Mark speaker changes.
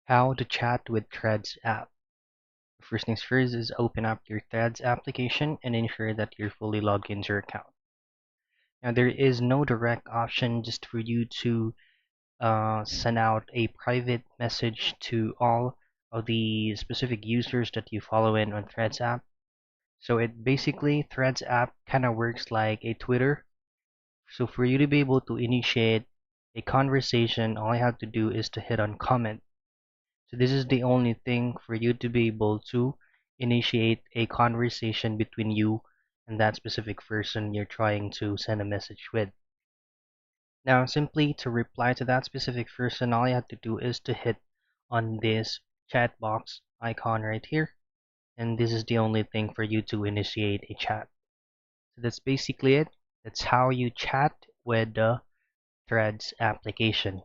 Speaker 1: How to chat with Threads app. First things first is open up your Threads application and ensure that you're fully logged into your account. Now there is no direct option just for you to send out a private message to all of the specific users that you follow in on Threads app. So it basically Threads app kind of works like a Twitter. So for you to be able to initiate a conversation, all I have to do is to hit on comment. So this is the only thing for you to be able to initiate a conversation between you and that specific person you're trying to send a message with. Now, simply to reply to that specific person, all you have to do is to hit on this chat box icon right here, and this is the only thing for you to initiate a chat. So that's basically it. That's how you chat with the Threads application.